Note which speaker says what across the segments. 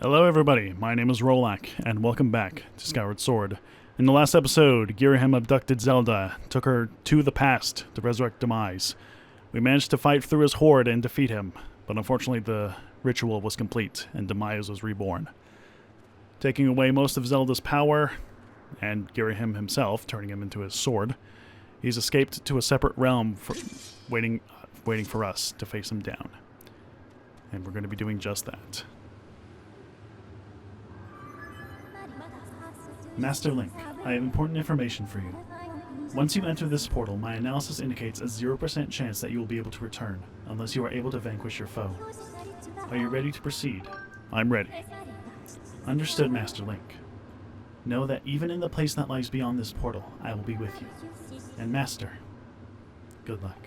Speaker 1: Hello everybody, my name is Rolak, and welcome back to Skyward Sword. In the last episode, Girahim abducted Zelda, took her to the past to resurrect Demise. We managed to fight through his horde and defeat him, but unfortunately the ritual was complete, and Demise was reborn. Taking away most of Zelda's power, and Girahim himself, turning him into his sword, he's escaped to a separate realm, waiting for us to face him down. And we're going to be doing just that. Master Link, I have important information for you. Once you enter this portal, my analysis indicates a 0% chance that you will be able to return, unless you are able to vanquish your foe. Are you ready to proceed? I'm ready. Understood, Master Link. Know that even in the place that lies beyond this portal, I will be with you. And Master, good luck.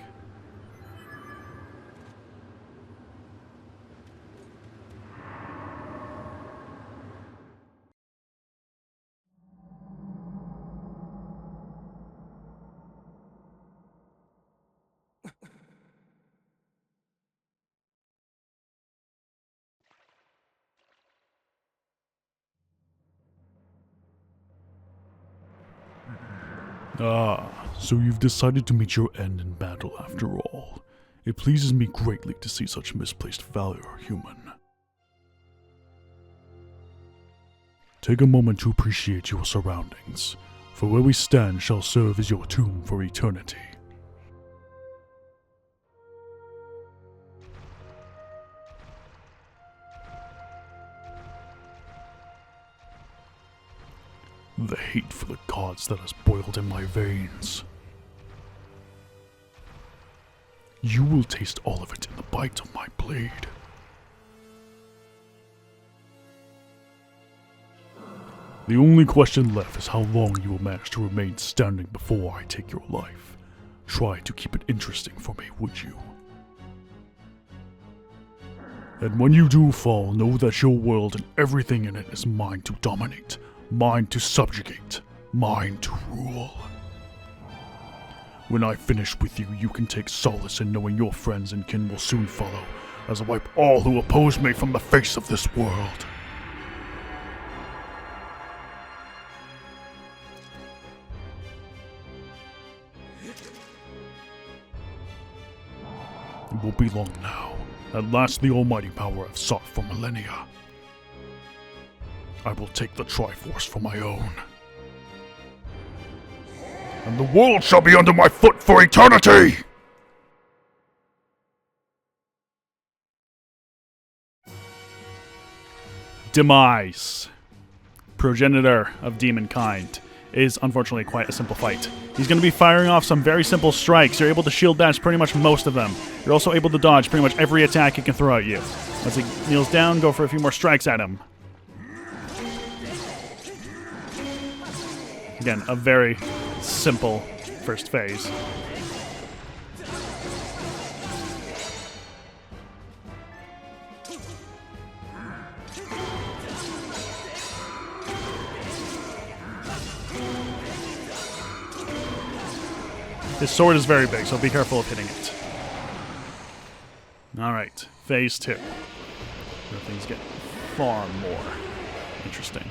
Speaker 2: So you've decided to meet your end in battle after all. It pleases me greatly to see such misplaced valor, human. Take a moment to appreciate your surroundings, for where we stand shall serve as your tomb for eternity. The hate for the gods that has boiled in my veins. You will taste all of it in the bite of my blade. The only question left is how long you will manage to remain standing before I take your life. Try to keep it interesting for me, would you? And when you do fall, know that your world and everything in it is mine to dominate. Mine to subjugate, mine to rule. When I finish with you, you can take solace in knowing your friends and kin will soon follow, as I wipe all who oppose me from the face of this world. It won't be long now. At last the almighty power I've sought for millennia. I will take the Triforce for my own. And the world shall be under my foot for eternity!
Speaker 1: Demise, progenitor of demonkind, is unfortunately quite a simple fight. He's going to be firing off some very simple strikes. You're able to shield dash pretty much most of them. You're also able to dodge pretty much every attack he can throw at you. As he kneels down, go for a few more strikes at him. Again, a very simple first phase. His sword is very big, so be careful of hitting it. Alright, phase 2. Where things get far more interesting.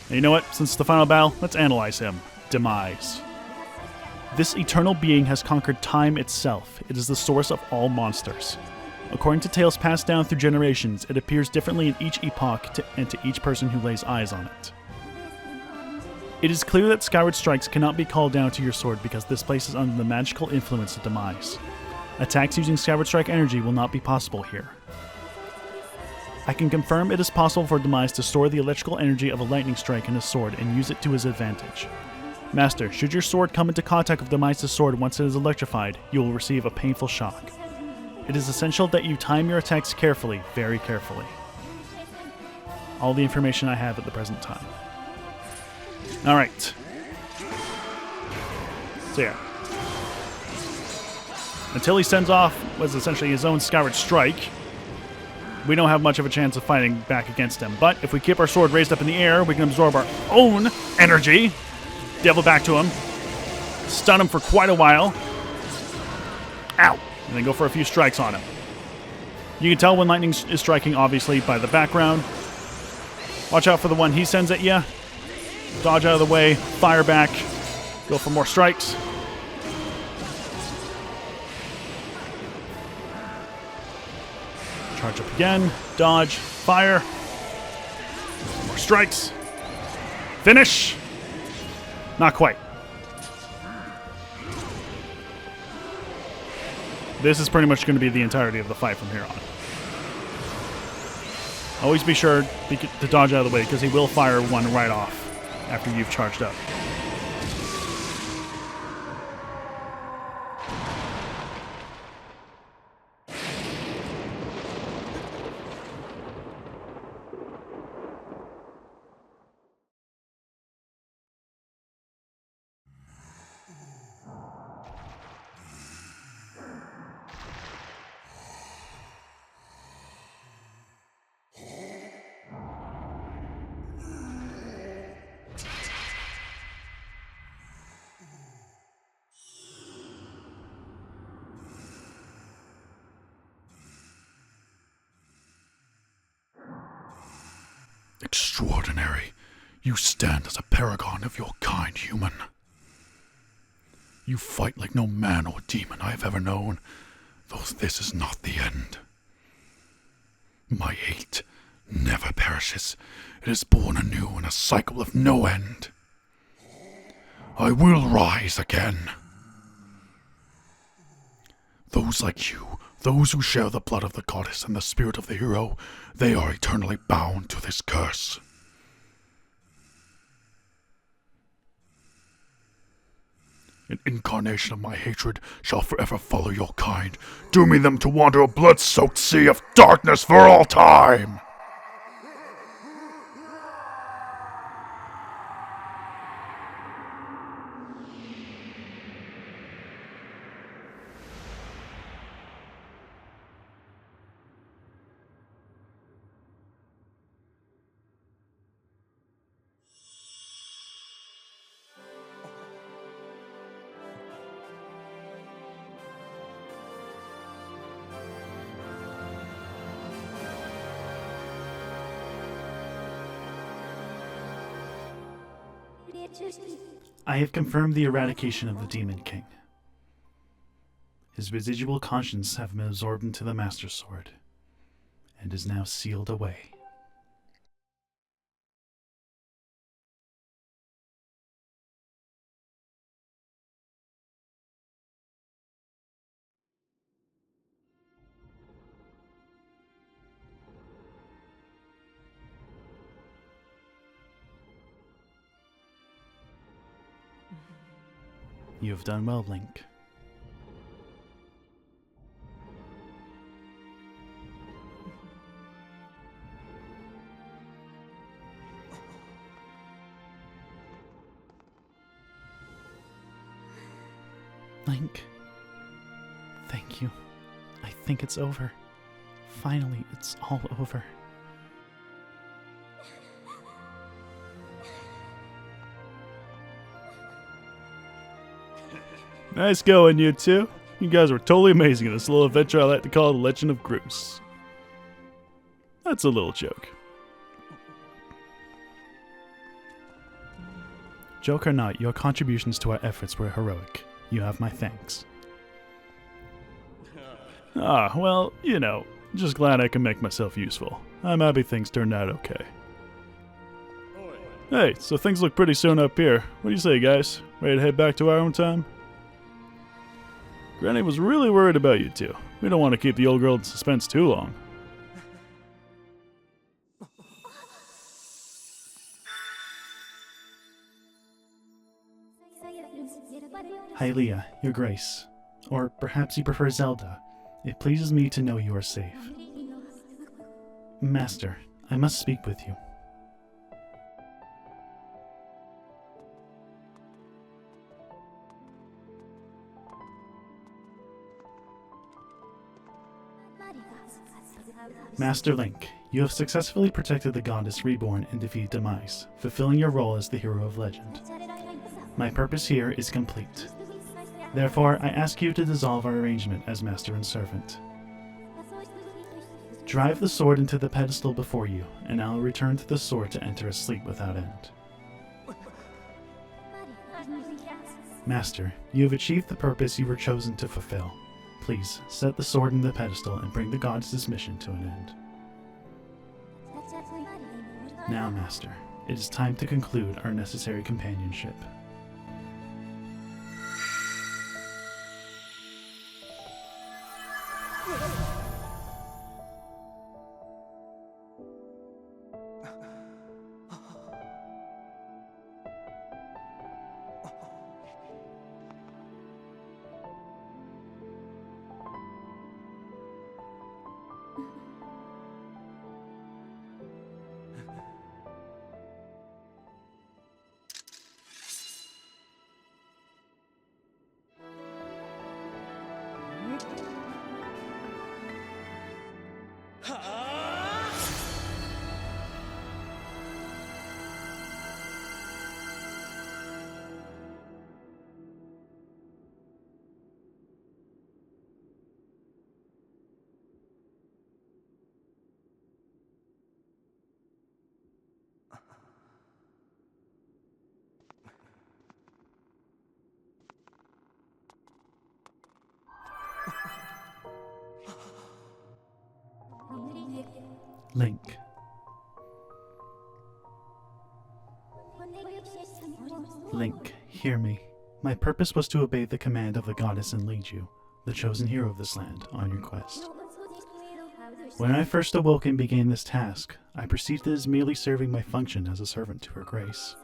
Speaker 1: And you know what? Since it's the final battle, let's analyze him. Demise. This eternal being has conquered time itself. It is the source of all monsters. According to tales passed down through generations, it appears differently in each epoch and to each person who lays eyes on it. It is clear that Skyward strikes cannot be called down to your sword because this place is under the magical influence of Demise. Attacks using Skyward strike energy will not be possible here. I can confirm it is possible for Demise to store the electrical energy of a lightning strike in his sword and use it to his advantage. Master, should your sword come into contact with Demise's sword once it is electrified, you will receive a painful shock. It is essential that you time your attacks carefully, very carefully. All the information I have at the present time. Alright. So yeah. Until he sends off what's essentially his own Skyward strike, we don't have much of a chance of fighting back against him. But if we keep our sword raised up in the air, we can absorb our own energy, devil back to him, stun him for quite a while, ow, and then go for a few strikes on him. You can tell when lightning is striking, obviously, by the background. Watch out for the one he sends at you. Dodge out of the way, fire back, go for more strikes. Charge up again, dodge, fire. More strikes. Finish! Not quite. This is pretty much going to be the entirety of the fight from here on. Always be sure to dodge out of the way, because he will fire one right off after you've charged up.
Speaker 2: Extraordinary. You stand as a paragon of your kind, human. You fight like no man or demon I have ever known, though this is not the end. My hate never perishes. It is born anew in a cycle of no end. I will rise again. Those like you, those who share the blood of the goddess and the spirit of the hero, they are eternally bound to this curse. An incarnation of my hatred shall forever follow your kind, dooming them to wander a blood-soaked sea of darkness for all time!
Speaker 1: I have confirmed the eradication of the Demon King. His residual conscience have been absorbed into the Master Sword, and is now sealed away. You have done well, Link. Link, thank you. I think it's over. Finally, it's all over. Nice going, you two. You guys were totally amazing in this little adventure I like to call The Legend of Groose. That's a little joke. Joke or not, your contributions to our efforts were heroic. You have my thanks. Ah, well, you know, just glad I can make myself useful. I'm happy things turned out okay. Hey, so things look pretty soon up here. What do you say, guys? Ready to head back to our own time? Granny was really worried about you two. We don't want to keep the old girl in suspense too long. Hylia, your grace. Or perhaps you prefer Zelda. It pleases me to know you are safe. Master, I must speak with you. Master Link, you have successfully protected the Goddess Reborn and defeated Demise, fulfilling your role as the hero of legend. My purpose here is complete. Therefore, I ask you to dissolve our arrangement as master and servant. Drive the sword into the pedestal before you, and I will return to the sword to enter a sleep without end. Master, you have achieved the purpose you were chosen to fulfill. Please, set the sword in the pedestal and bring the goddess's mission to an end. Now, Master, it is time to conclude our necessary companionship. Link. Link, hear me. My purpose was to obey the command of the goddess and lead you, the chosen hero of this land, on your quest. When I first awoke and began this task, I perceived it as merely serving my function as a servant to her grace.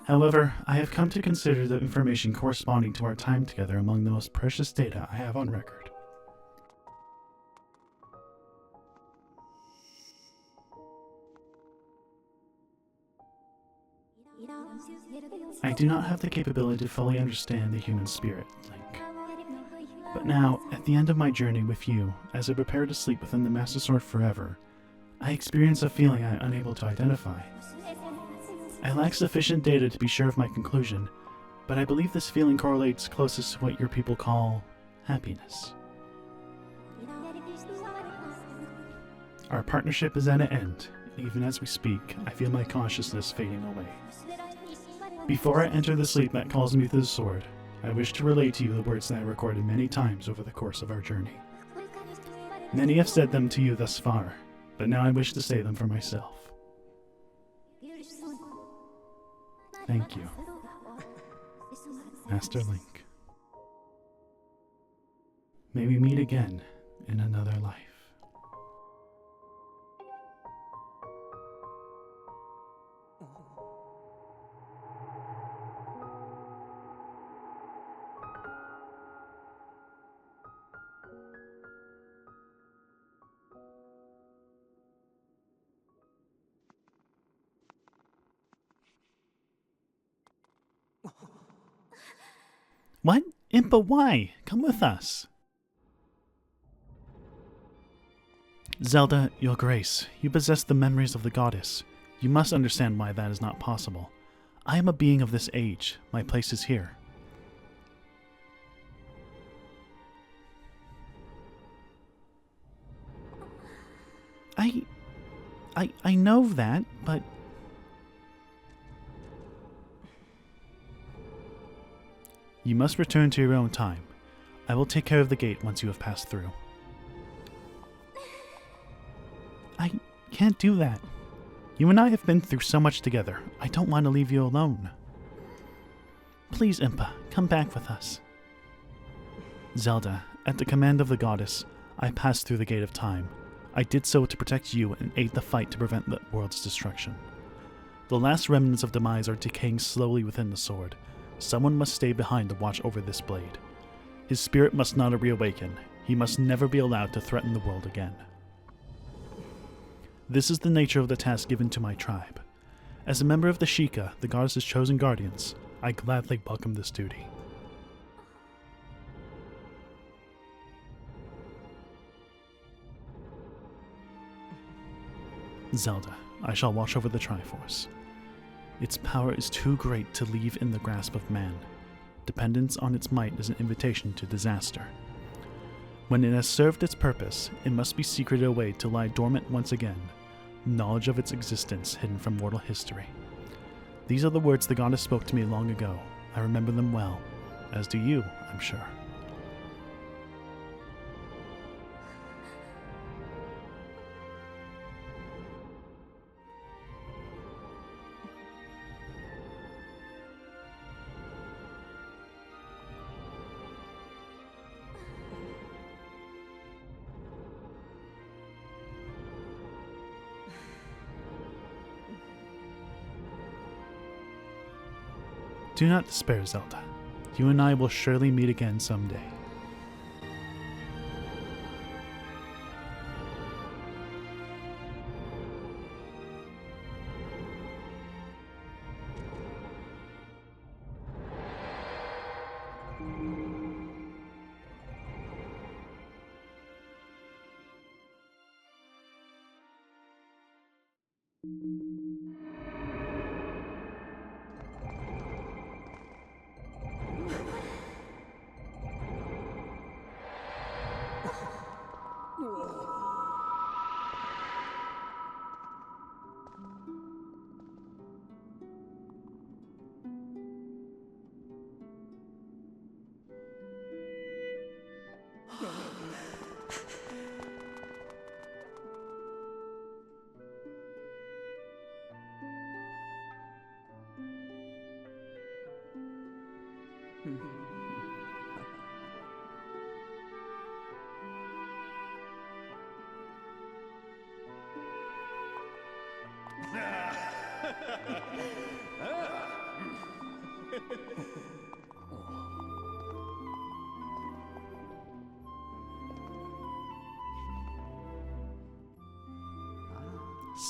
Speaker 1: However, I have come to consider the information corresponding to our time together among the most precious data I have on record. I do not have the capability to fully understand the human spirit, Link. But now, at the end of my journey with you, as I prepare to sleep within the Master Sword forever, I experience a feeling I am unable to identify. I lack sufficient data to be sure of my conclusion, but I believe this feeling correlates closest to what your people call happiness. Our partnership is at an end. Even as we speak, I feel my consciousness fading away. Before I enter the sleep that calls me to the sword, I wish to relate to you the words that I recorded many times over the course of our journey. Many have said them to you thus far, but now I wish to say them for myself. Thank you, Master Link. May we meet again in another life. What? Impa, why? Come with us. Zelda, your grace, you possess the memories of the goddess. You must understand why that is not possible. I am a being of this age. My place is here. I know that, but... You must return to your own time. I will take care of the gate once you have passed through. I can't do that. You and I have been through so much together. I don't want to leave you alone. Please, Impa, come back with us. Zelda, at the command of the goddess, I passed through the gate of time. I did so to protect you and aid the fight to prevent the world's destruction. The last remnants of demise are decaying slowly within the sword. Someone must stay behind to watch over this blade. His spirit must not reawaken. He must never be allowed to threaten the world again. This is the nature of the task given to my tribe. As a member of the Sheikah, the goddess's chosen guardians, I gladly welcome this duty. Zelda, I shall watch over the Triforce. Its power is too great to leave in the grasp of man. Dependence on its might is an invitation to disaster. When it has served its purpose, it must be secreted away to lie dormant once again, knowledge of its existence hidden from mortal history. These are the words the goddess spoke to me long ago. I remember them well, as do you, I'm sure. Do not despair, Zelda. You and I will surely meet again someday.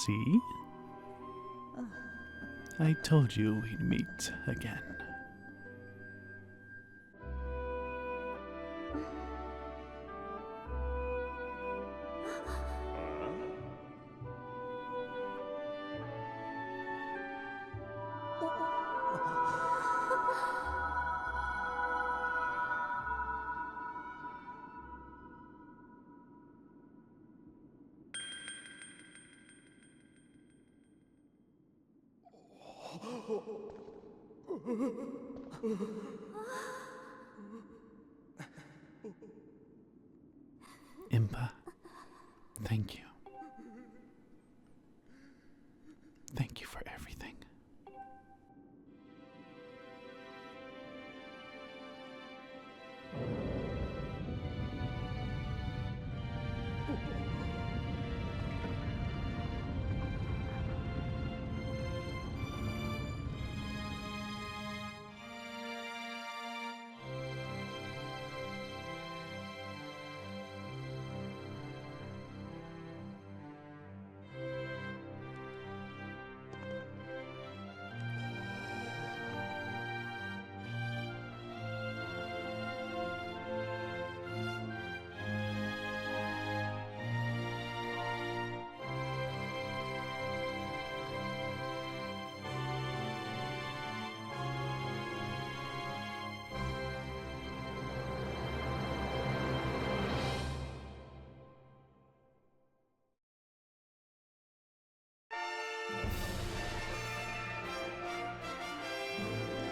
Speaker 1: See? I told you we'd meet again. Impa, thank you. Thank you for everything.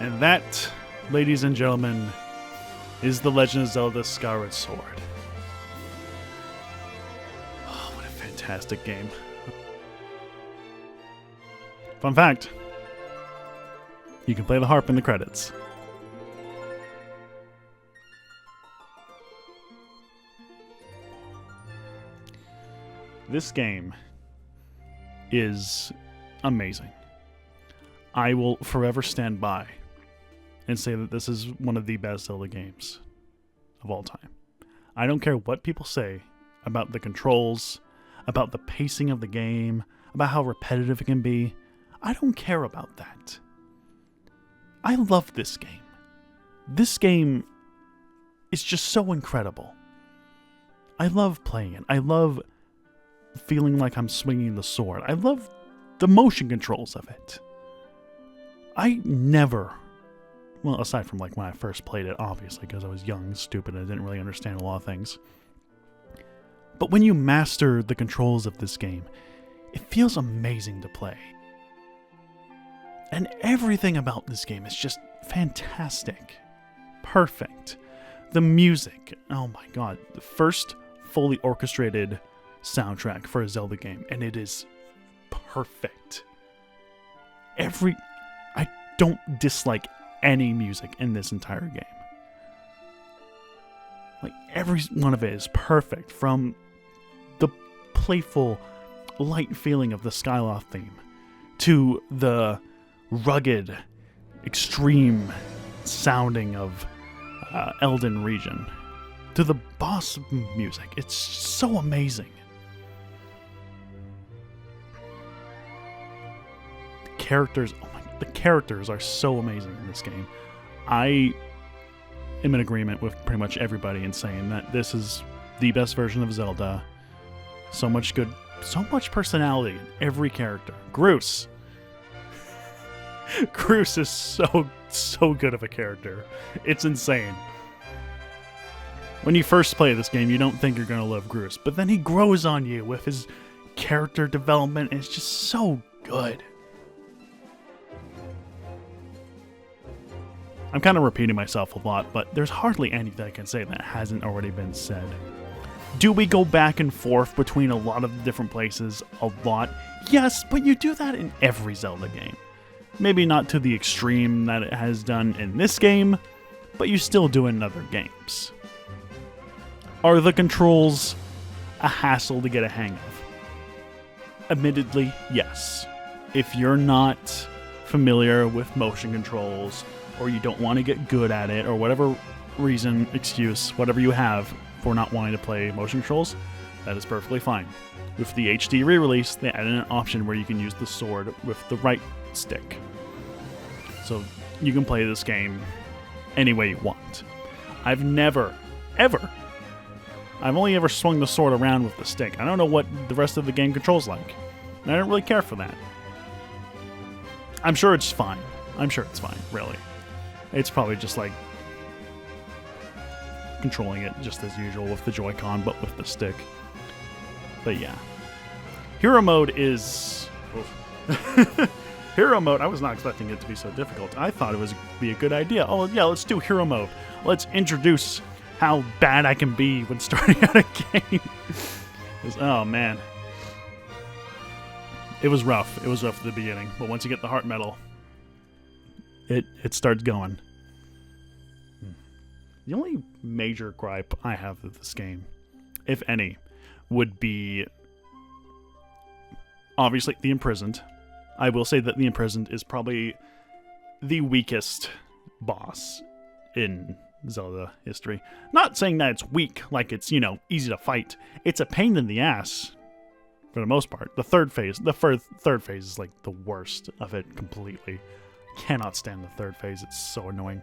Speaker 1: And that, ladies and gentlemen, is The Legend of Zelda Skyward Sword. Oh, what a fantastic game. Fun fact, you can play the harp in the credits. This game is amazing. I will forever stand by and say that this is one of the best Zelda games of all time. I don't care what people say about the controls, about the pacing of the game, about how repetitive it can be. I don't care about that. I love this game. This game is just so incredible. I love playing it. I love feeling like I'm swinging the sword. I love the motion controls of it. I never, well, aside from like when I first played it, obviously, because I was young, stupid, and I didn't really understand a lot of things. But when you master the controls of this game, it feels amazing to play. And everything about this game is just fantastic. Perfect. The music, oh my god, the first fully orchestrated soundtrack for a Zelda game, and it is perfect. I don't dislike any music in this entire game. Like, every one of it is perfect, from the playful, light feeling of the Skyloft theme, to the rugged, extreme sounding of Elden Region, to the boss music. It's so amazing. The characters are so amazing in this game. I am in agreement with pretty much everybody in saying that this is the best version of Zelda. So much personality in every character. Groose is so good of a character. It's insane. When you first play this game, you don't think you're going to love Groose, but then he grows on you with his character development, and it's just so good. I'm kind of repeating myself a lot, but there's hardly anything I can say that hasn't already been said. Do we go back and forth between a lot of different places? A lot. Yes, but you do that in every Zelda game. Maybe not to the extreme that it has done in this game, but you still do it in other games. Are the controls a hassle to get a hang of? Admittedly, yes. If you're not familiar with motion controls, or you don't want to get good at it, or whatever reason, excuse, whatever you have for not wanting to play motion controls, that is perfectly fine. With the HD re-release, they added an option where you can use the sword with the right stick. So you can play this game any way you want. I've only ever swung the sword around with the stick. I don't know what the rest of the game controls like. And I don't really care for that. I'm sure it's fine, really. It's probably just like controlling it just as usual with the Joy-Con, but with the stick. But yeah. Hero mode is... Hero mode, I was not expecting it to be so difficult. I thought it would be a good idea. Oh yeah, let's do hero mode. Let's introduce how bad I can be when starting out a game. Oh man. It was rough. It was rough at the beginning, but once you get the heart medal, it starts going. The only major gripe I have with this game, if any, would be obviously the Imprisoned. I will say that the Imprisoned is probably the weakest boss in Zelda history. Not saying that it's weak, like it's, easy to fight. It's a pain in the ass for the most part. The third phase is like the worst of it completely. Cannot stand the third phase. It's so annoying.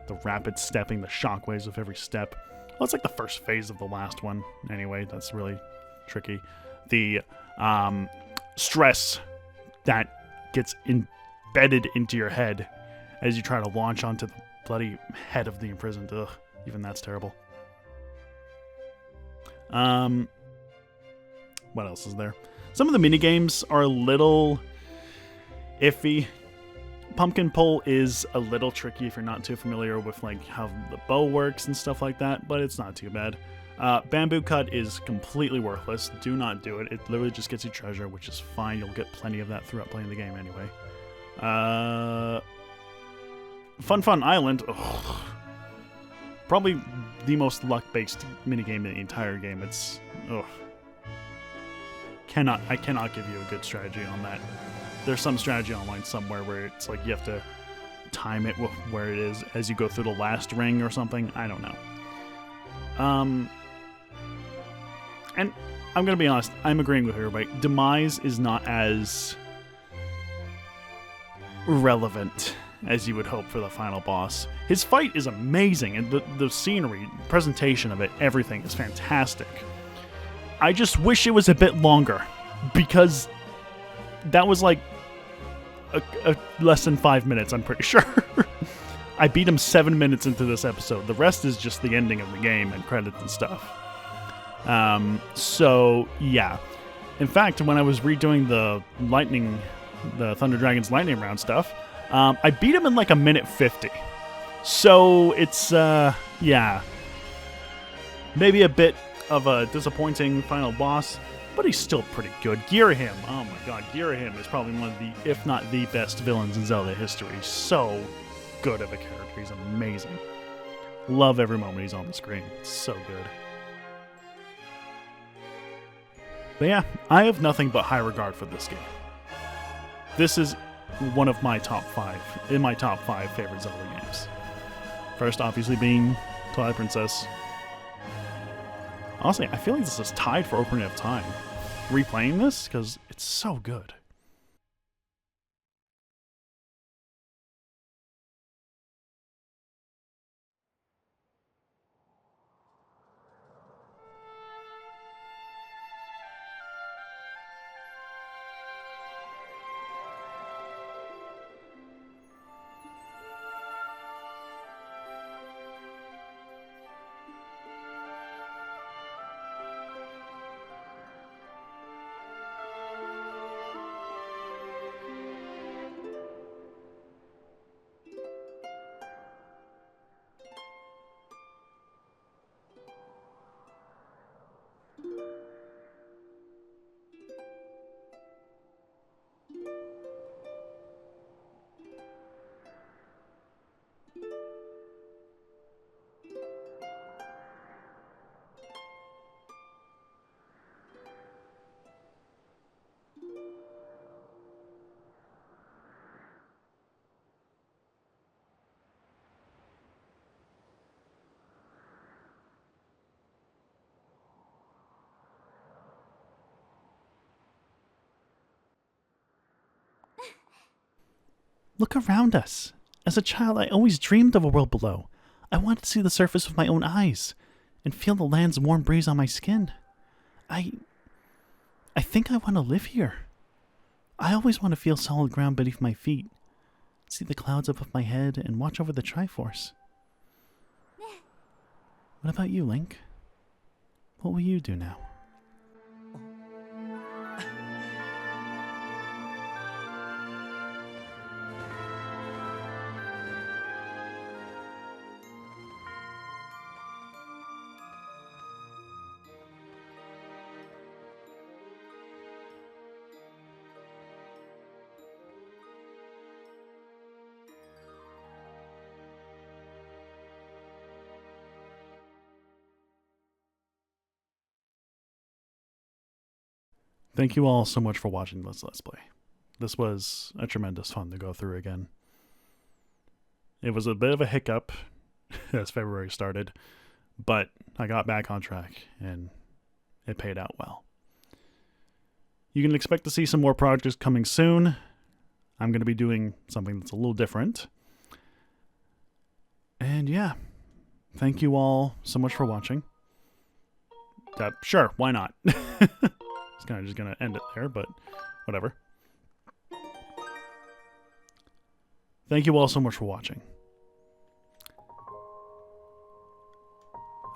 Speaker 1: The rapid stepping, the shockwaves of every step. Well, it's like the first phase of the last one. Anyway, that's really tricky. The stress that gets embedded into your head as you try to launch onto the bloody head of the Imprisoned. Ugh, even that's terrible. What else is there? Some of the minigames are a little iffy. Pumpkin pull is a little tricky if you're not too familiar with like how the bow works and stuff like that, but it's not too bad. Bamboo cut is completely worthless. Do not do it. It literally just gets you treasure, which is fine. You'll get plenty of that throughout playing the game anyway. Fun Island. Ugh. Probably the most luck-based minigame in the entire game. It's... Ugh. I cannot give you a good strategy on that. There's some strategy online somewhere where it's like you have to time it with where it is as you go through the last ring or something. I don't know. And I'm going to be honest, I'm agreeing with everybody. Demise is not as relevant as you would hope for the final boss. His fight is amazing, and the scenery, presentation of it, everything is fantastic. I just wish it was a bit longer, because that was like a less than 5 minutes, I'm pretty sure. I beat him 7 minutes into this episode. The rest is just the ending of the game and credits and stuff. So, yeah. In fact, when I was redoing the Thunder Dragon's lightning round stuff, I beat him in like a minute 50. So it's, yeah. Maybe a bit of a disappointing final boss, but he's still pretty good. Girahim, oh my god, Girahim is probably one of the, if not the best villains in Zelda history. So good of a character, he's amazing. Love every moment he's on the screen, it's so good. But yeah, I have nothing but high regard for this game. This is one of my top 5 favorite Zelda games. First, obviously, being Twilight Princess. Honestly, I feel like this is tied for Ocarina of Time. Replaying this, because it's so good. Look around us. As a child, I always dreamed of a world below. I wanted to see the surface with my own eyes and feel the land's warm breeze on my skin. I think I want to live here. I always want to feel solid ground beneath my feet, see the clouds above my head, and watch over the Triforce. What about you, Link? What will you do now? Thank you all so much for watching this Let's Play. This was a tremendous fun to go through again. It was a bit of a hiccup as February started, but I got back on track and it paid out well. You can expect to see some more projects coming soon. I'm going to be doing something that's a little different. And yeah, thank you all so much for watching. Sure, why not? It's kind of just going to end it there, but whatever. Thank you all so much for watching.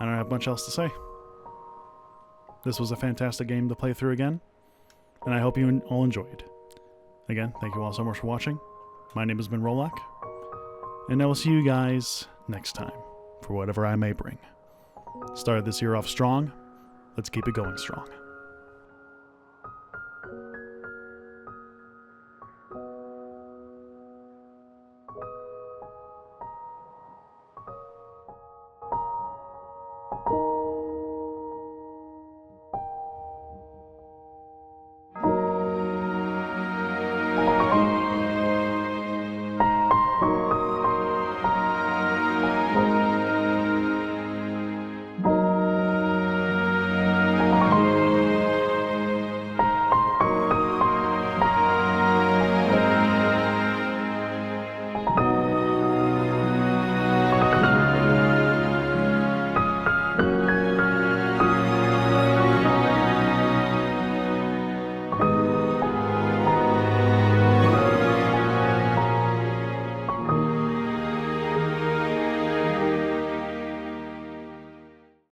Speaker 1: I don't have much else to say. This was a fantastic game to play through again, and I hope you all enjoyed. Again, thank you all so much for watching. My name has been Rolak, and I will see you guys next time for whatever I may bring. Started this year off strong. Let's keep it going strong.